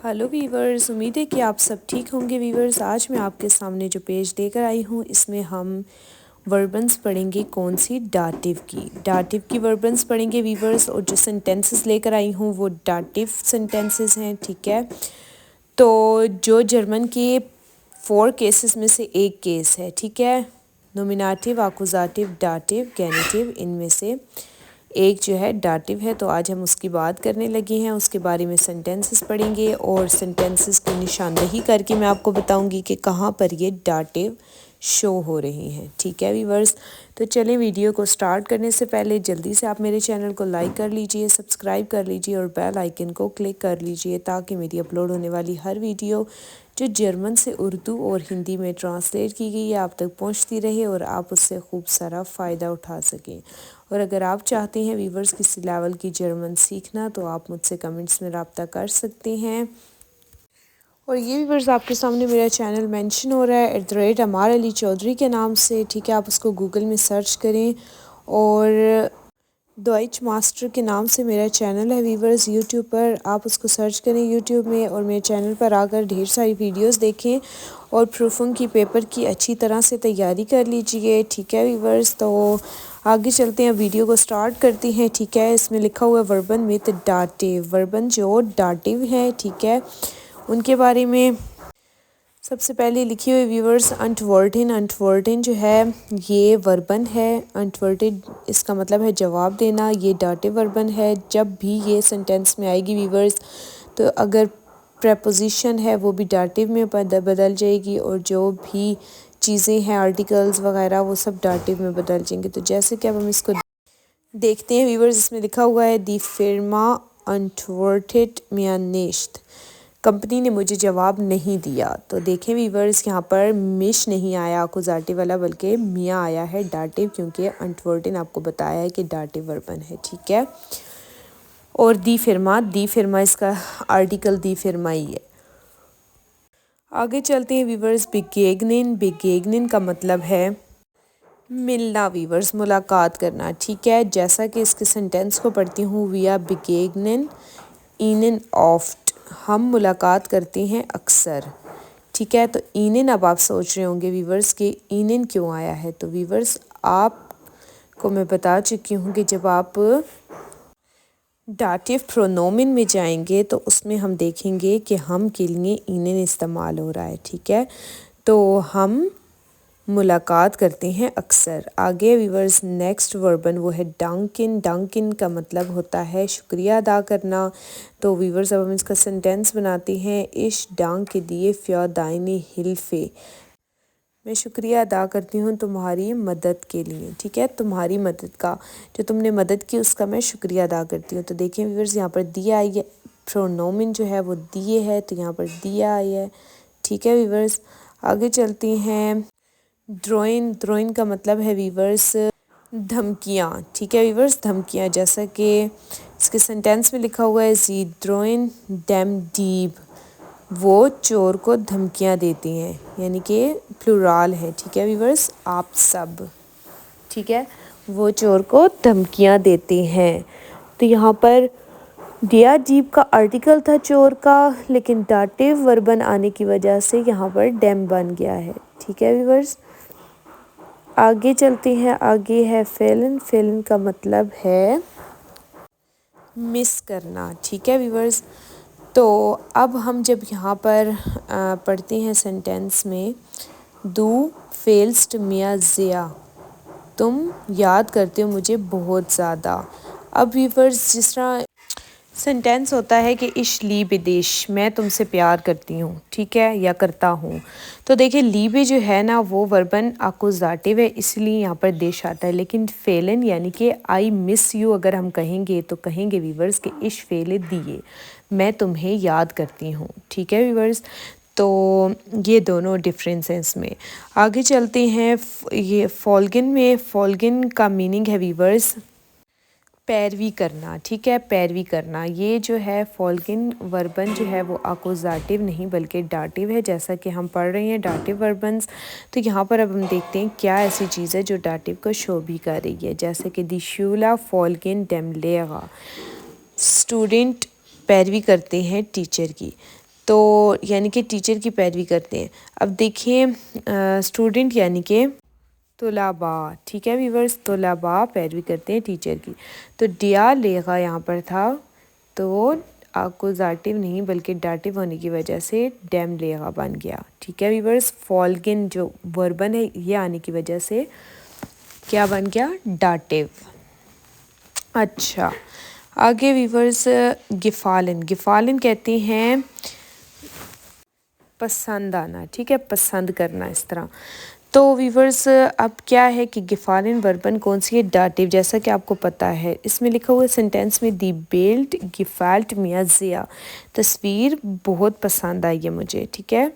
Hello viewers, उम्मीद है कि आप सब ठीक होंगे। वीवर्स, आज मैं आपके सामने जो पेज लेकर आई हूँ इसमें हम वर्बन्स पढ़ेंगे। कौन सी? डाटिव की वर्बन्स पढ़ेंगे वीवर्स। और जो सेंटेंसेस लेकर आई हूँ वो डाटिव सेंटेंसेस हैं, ठीक है। तो जो जर्मन के 4 केसेस में से एक केस है, ठीक है। नोमिनेटिव, आकुजाटिव, डाटिव, गेनिटिव, इनमें से एक जो है डाटिव है। तो आज हम उसकी बात करने लगे हैं, उसके बारे में सेंटेंसेस पढ़ेंगे और सेंटेंसेस की निशानदेही करके मैं आपको बताऊंगी कि कहाँ पर ये डाटिव शो हो रही हैं, ठीक है वीवर्स। तो चलें, वीडियो को स्टार्ट करने से पहले जल्दी से आप मेरे चैनल को लाइक कर लीजिए, सब्सक्राइब कर लीजिए और बेल आइकन को क्लिक कर लीजिए ताकि मेरी अपलोड होने वाली हर वीडियो जो जर्मन से उर्दू और हिंदी में ट्रांसलेट की गई है आप तक पहुंचती रहे और आप उससे खूब सारा फ़ायदा उठा सकें। और अगर आप चाहते हैं वीवर्स किसी लेवल की जर्मन सीखना तो आप मुझसे कमेंट्स में रब्ता कर सकते हैं। और ये वीवर्स आपके सामने मेरा चैनल मेंशन हो रहा है @अमार अली चौधरी के नाम से, ठीक है। आप उसको गूगल में सर्च करें और डॉइच मास्टर के नाम से मेरा चैनल है वीवर्स यूट्यूब पर। आप उसको सर्च करें यूट्यूब में और मेरे चैनल पर आकर ढेर सारी वीडियोस देखें और प्रूफिंग की पेपर की अच्छी तरह से तैयारी कर लीजिए, ठीक है वीवर्स। तो आगे चलते हैं, वीडियो को स्टार्ट करते हैं, ठीक है। इसमें लिखा हुआ है वर्बन विद डाटिव। वर्बन जो डाटिव है, ठीक है, उनके बारे में सबसे पहले लिखी हुई व्यूवर्स अंटवर्टेन। अंटवर्टेन जो है ये वर्बन है। अंटवर्टेन इसका मतलब है जवाब देना। ये डाटिव वर्बन है। जब भी ये सेंटेंस में आएगी व्यूवर्स तो अगर प्रेपोजिशन है वो भी डाटिव में बदल जाएगी और जो भी चीज़ें हैं आर्टिकल्स वगैरह वो सब डाटिव में बदल जाएंगे। तो जैसे कि अब हम इसको देखते हैं व्यूवर्स, इसमें लिखा हुआ है दी फिर्मा अंटवर्टेड मिया निश्त। कंपनी ने मुझे जवाब नहीं दिया। तो देखें वीवर्स, यहाँ पर मिश नहीं आया अकुजाटिव वाला बल्कि मियाँ आया है डाटिव, क्योंकि अंटवर्टेन आपको बताया है कि डाटिव वर्बन है, ठीक है। और दी फिरमा इसका आर्टिकल दी फिरमा ही है। आगे चलते हैं वीवर्स, बिगेगनिन। बिगेगनिन का मतलब है मिलना वीवर्स, मुलाकात करना, ठीक है। जैसा कि इसके सेंटेंस को पढ़ती हूँ, वी आर बिगेगनिन इनन ऑफ्ट। हम मुलाकात करते हैं अक्सर, ठीक है। तो इनन, अब आप सोच रहे होंगे वीवर्स कि इनन क्यों आया है। तो वीवर्स आपको मैं बता चुकी हूँ कि जब आप डाटिव प्रोनोमिन में जाएंगे तो उसमें हम देखेंगे कि हम के लिए इनन इस्तेमाल हो रहा है, ठीक है। तो हम मुलाकात करते हैं अक्सर। आगे वीवर्स नेक्स्ट वर्बन वो है डंकिन। डंकिन का मतलब होता है शुक्रिया अदा करना। तो वीवर्स अब हम इसका सेंटेंस बनाते हैं। इश डांक के दिए फ्या दाइनी हिल्फे। मैं शुक्रिया अदा करती हूँ तुम्हारी मदद के लिए, ठीक है। तुम्हारी मदद का, जो तुमने मदद की उसका मैं शुक्रिया अदा करती हूँ। तो देखिए वीवर्स, यहाँ पर दिया आई है, प्रोनोमिन जो है वो दिए है, तो यहाँ पर दिया आई है, ठीक है वीवर्स। आगे चलती हैं। ड्रोइन। ड्रोइन का मतलब है वीवर्स धमकियाँ, ठीक है वीवर्स, धमकियाँ। जैसा कि इसके सेंटेंस में लिखा हुआ है जी ड्रोइन डैम डीब। वो चोर को धमकियाँ देती हैं, यानी कि प्लुराल है, ठीक है वीवर्स, आप सब, ठीक है। वो चोर को धमकियाँ देते हैं। तो यहाँ पर दिया जीप का आर्टिकल था चोर का, लेकिन डाटिव वर्बन आने की वजह से यहाँ पर डैम बन गया है, ठीक है वीवर्स। आगे चलते हैं। आगे है फेलन। फेलन का मतलब है मिस करना, ठीक है वीवर्स। तो अब हम जब यहाँ पर पढ़ते हैं सेंटेंस में दू फेल्स्ट मिया ज़िया, तुम याद करते हो मुझे बहुत ज़्यादा। अब वीवर्स जिस तरह सेंटेंस होता है कि इश ली विदेश, मैं तुमसे प्यार करती हूँ, ठीक है, या करता हूँ। तो देखिए लीबे जो है ना वो वर्बन आकुजाटिव है, इसलिए यहाँ पर देश आता है। लेकिन फेलन यानी कि आई मिस यू अगर हम कहेंगे तो कहेंगे वीवर्स कि इश फेले दिए, मैं तुम्हें याद करती हूँ, ठीक है वीवर्स। तो ये दोनों डिफरेंस हैं इसमें। आगे चलते हैं। ये फॉल्गिन में, फॉल्गिन का मीनिंग है वीवर्स पैरवी करना, ठीक है, पैरवी करना। ये जो है फॉल्गिन वर्बन जो है वो आकुजाटिव नहीं बल्कि डाटिव है, जैसा कि हम पढ़ रहे हैं डाटिव वर्बन्स। तो यहाँ पर अब हम देखते हैं क्या ऐसी चीज़ है जो डाटिव को शो भी कर रही है। जैसे कि दिशूला फॉल्गिन डेमलेगा, स्टूडेंट पैरवी करते हैं टीचर की। तो यानी कि टीचर की पैरवी करते हैं। अब देखिए स्टूडेंट यानी कि तुलाबा, ठीक है व्यूवर्स, तुलाबा पैरवी करते हैं टीचर की। तो डिया लेगा यहाँ पर था, तो आकुजाटिव नहीं बल्कि डाटिव होने की वजह से डैम लेगा बन गया। ठीक है व्यूवर्स, फॉल्गिन जो वर्बन है ये आने की वजह से क्या बन गया, डाटिव। अच्छा आगे व्यूवर्स, गिफालिन, गिफालिन कहते हैं पसंद आना, ठीक है, पसंद करना इस तरह। तो वीवर्स अब क्या है कि गिफालिन वर्बन कौन सी है, डाटिव, जैसा कि आपको पता है इसमें लिखा हुआ है सेंटेंस में, दी बिल्ड गिफाल्ट मिया ज़िया, तस्वीर बहुत पसंद आई है मुझे। ठीक है,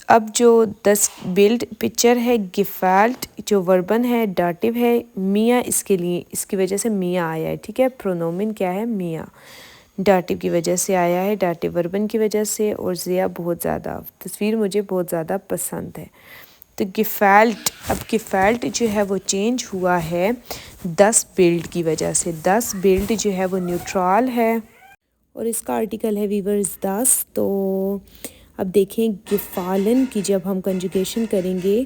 अब जो दस बिल्ड पिक्चर है, गिफाल्ट जो वर्बन है डाटिव है, मिया इसके लिए इसकी वजह से मिया आया है। ठीक है, प्रोनोमिन क्या है, मिया, डाटिव की वजह से आया है, डाटिव वर्बन की वजह से, और ज़िया बहुत ज़्यादा, तस्वीर मुझे बहुत ज़्यादा पसंद है। तो गिफाल्ट, अब गिफाल्ट जो है वो चेंज हुआ है 10 बिल्ड की वजह से। 10 बिल्ड जो है वो न्यूट्रल है और इसका आर्टिकल है वीवर्स 10। तो अब देखें गिफालन की जब हम कंजुगेशन करेंगे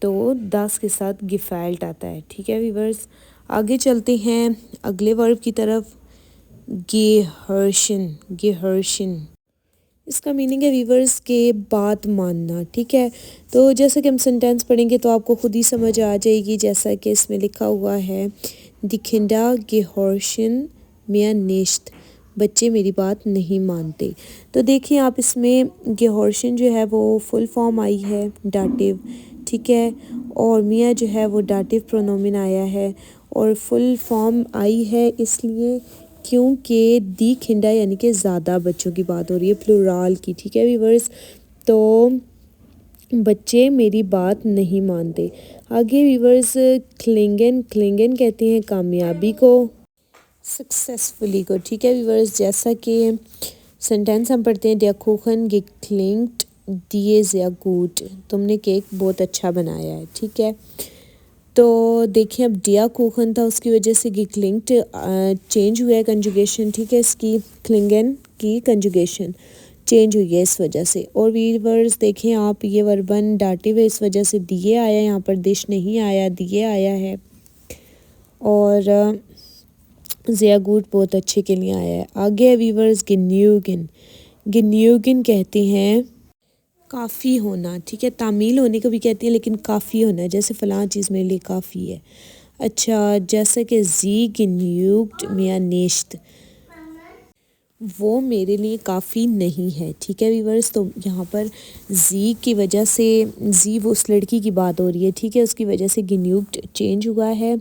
तो 10 के साथ गिफाल्ट आता है। ठीक है वीवर्स, आगे चलते हैं अगले वर्ब की तरफ, गेहर्शन, गेहर्शन, इसका मीनिंग है वीवर्स के बात मानना। ठीक है, तो जैसा कि हम सेंटेंस पढ़ेंगे तो आपको खुद ही समझ आ जाएगी, जैसा कि इसमें लिखा हुआ है, दिखिंडा गेहर्शन मिया निश्त, बच्चे मेरी बात नहीं मानते। तो देखिए आप इसमें गेहर्शन जो है वो फुल फॉर्म आई है डाटिव, ठीक है, और मिया जो है वो डाटिव प्रोनोमिन आया है, और फुल फॉर्म आई है इसलिए क्योंकि दी खिंडा यानी कि ज़्यादा बच्चों की बात हो रही है, प्लूराल की। ठीक है वीवर्स, तो बच्चे मेरी बात नहीं मानते। आगे वीवर्स, क्लिंगन, क्लिंगन कहते हैं कामयाबी को, सक्सेसफुली को। ठीक है वीवर्स, जैसा कि सेंटेंस हम पढ़ते हैं, der Kuchen geklingt dir sehr gut, तुमने केक बहुत अच्छा बनाया है। ठीक है, तो देखिए अब डिया कोखन था उसकी वजह से गिक्लिंक्ट चेंज हुआ है कंजुगेशन। ठीक है, इसकी क्लिंगन की कंजुगेशन चेंज हुई है इस वजह से। और वीवर्स देखें आप, ये वर्बन डाटिव है, इस वजह से दिए आया, यहाँ पर दिश नहीं आया, दिए आया है, और ज़िया गुड बहुत अच्छे के लिए आया है। आगे है वीवर्स गिन्यूगिन, गिन्यूगिन कहते हैं काफ़ी होना। ठीक है, तामील होने को भी कहती है लेकिन काफ़ी होना, जैसे फ़लाँ चीज़ मेरे लिए काफ़ी है। अच्छा, जैसे कि जी गिन्यूग्ड मिया नेश्त, वो मेरे लिए काफ़ी नहीं है। ठीक है वीवर्स, तो यहाँ पर जी की वजह से, जी वो उस लड़की की बात हो रही है, ठीक है, उसकी वजह से गिन्यूग्ड चेंज हुआ है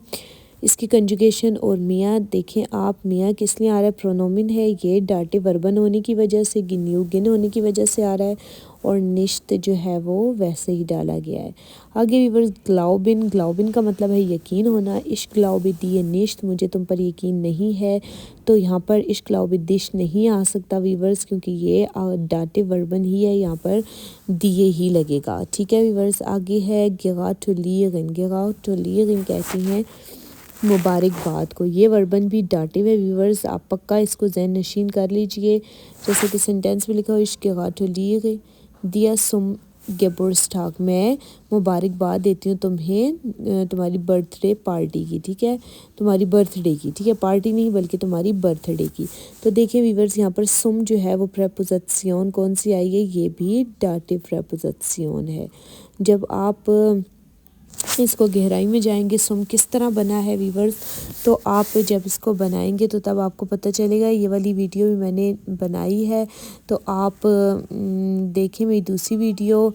इसकी कंजुगेशन। और मियाँ देखें आप, मियाँ किस लिए आ रहा है, प्रोनोमिन है, ये डाटे वर्बन होने की वजह से, गिन्यूगिन होने की वजह से आ रहा है, और निश्त जो है वो वैसे ही डाला गया है। आगे वीवर्स ग्लाउबिन, ग्लाउबिन का मतलब है यकीन होना, इश्क ग्लाउबि दिए निश्त, मुझे तुम पर यकीन नहीं है। तो यहाँ पर इश्क ग्लाउबि दिश नहीं आ सकता वीवर्स, क्योंकि ये डाटे वर्बन ही है, यहाँ पर दिए ही लगेगा। ठीक है वीवर्स, आगे है गिगाटुलीगिन, गिगाटुलीगिन कहती हैं मुबारकबाद को, ये वर्बन भी डाटिव है वीवर्स, आप पक्का इसको ज़हन नशीन कर लीजिए। जैसे कि सेंटेंस में लिखा हो, इश्क गाटुलीग दिया सुम गेबुर्स्टाग, मैं मुबारकबाद देती हूँ तुम्हें तुम्हारी बर्थडे पार्टी की। ठीक है, तुम्हारी बर्थडे की, ठीक है, पार्टी नहीं बल्कि तुम्हारी बर्थडे की। तो देखिए वीवर्स, यहाँ पर सुम जो है वो प्रेपोजिशन कौन सी आई है, ये भी डाटिव प्रेपोजिशन है। जब आप इसको गहराई में जाएंगे, सुम किस तरह बना है वीवर्स, तो आप जब इसको बनाएंगे तो तब आपको पता चलेगा। ये वाली वीडियो भी मैंने बनाई है, तो आप देखें मेरी दूसरी वीडियो,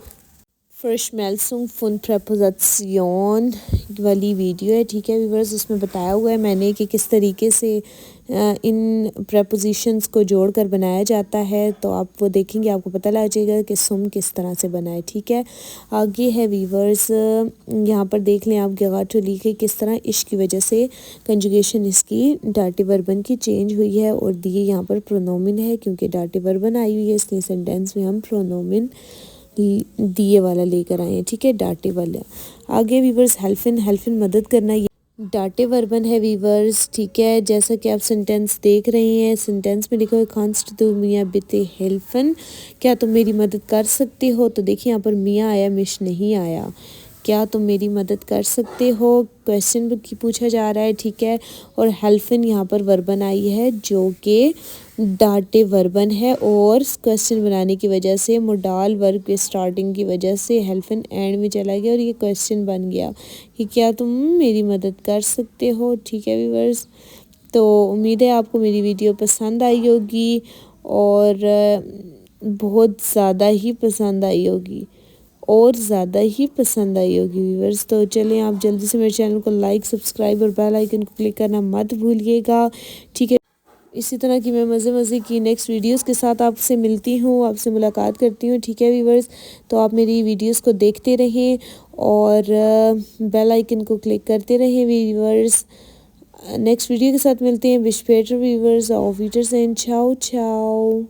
फर्शमेल्सुंग फुन प्रेपोजिशन वाली वीडियो है। ठीक है वीवर्स, उसमें बताया हुआ है मैंने कि किस तरीके से इन प्रेपोजिशंस को जोड़कर बनाया जाता है, तो आप वो देखेंगे, आपको पता लग जाएगा कि सुम किस तरह से बना है। ठीक है, आगे है वीवर्स, यहाँ पर देख लें आप, गगाटो लिखे किस तरह इश्क की वजह से कंजुगेशन इसकी डाटे वर्बन की चेंज हुई है, और दिए यहाँ पर प्रोनोमिन है, क्योंकि डाटे वर्बन आई हुई है इसलिए सेंटेंस में हम प्रोनोमिन दिए वाला लेकर आए हैं। ठीक है, डाटे वाला। आगे वीवर्स हेल्फिन, हेल्फिन मदद करना, डाटिव वर्बन है वीवर्स, ठीक है। जैसा कि आप सेंटेंस देख रहे हैं, सेंटेंस में लिखा हुआ कांस्ट दो मियाँ बिते हेल्फन, क्या तुम मेरी मदद कर सकते हो। तो देखिए यहाँ पर मियाँ आया, मिश नहीं आया। क्या तुम मेरी मदद कर सकते हो, क्वेश्चन की पूछा जा रहा है, ठीक है। और हेल्फन यहाँ पर वर्बन आई है जो कि डाटिव वर्बन है, और क्वेश्चन बनाने की वजह से मोडाल वर्ब के स्टार्टिंग की वजह से हेल्फन एंड में चला गया और ये क्वेश्चन बन गया कि क्या तुम मेरी मदद कर सकते हो, ठीक है व्यूअर्स। तो उम्मीद है आपको मेरी वीडियो पसंद आई होगी और बहुत ज़्यादा ही पसंद आई होगी और ज़्यादा ही पसंद आई होगी व्यूअर्स। तो चलें आप जल्दी से मेरे चैनल को लाइक, सब्सक्राइब और बेल आइकन को क्लिक करना मत भूलिएगा, ठीक है। इसी तरह की मैं मज़े की नेक्स्ट वीडियोस के साथ आपसे मिलती हूँ, आपसे मुलाकात करती हूँ, ठीक है व्यूअर्स। तो आप मेरी वीडियोस को देखते रहें और बेल आइकन को क्लिक करते रहें व्यूअर्स। नेक्स्ट वीडियो के साथ मिलते हैं। विश बेटर व्यूअर्स, ऑफ वीटर्स एंड चाओ चाओ।